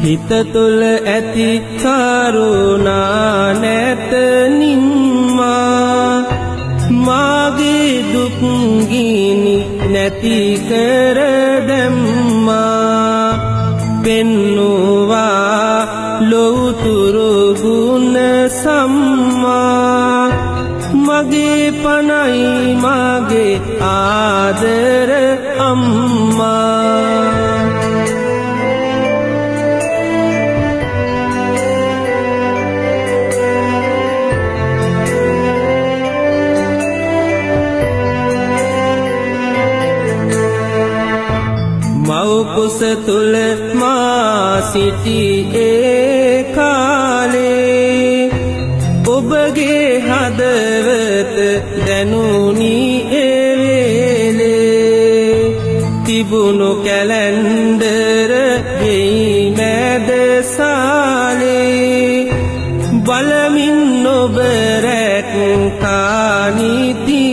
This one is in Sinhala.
හිත තුළ ඇති කරුණා නැත නිම්මා මාගේ දුක් ගිනි නැති කර දැම්මා පෙන්නුවා ලොවුතුරු ගුණ සම්මා මගේ පනයි මගේ ආදර අම්මා මව්කුස තුල මා සිටි ඒ කාලේ ඔබගේ හදවත දැනුනි ඒ වේලේ තිබුණු කැලෙන්ඩර ගෙයි මැද සාලේ බලමින් ඔබ රැක්කා නිති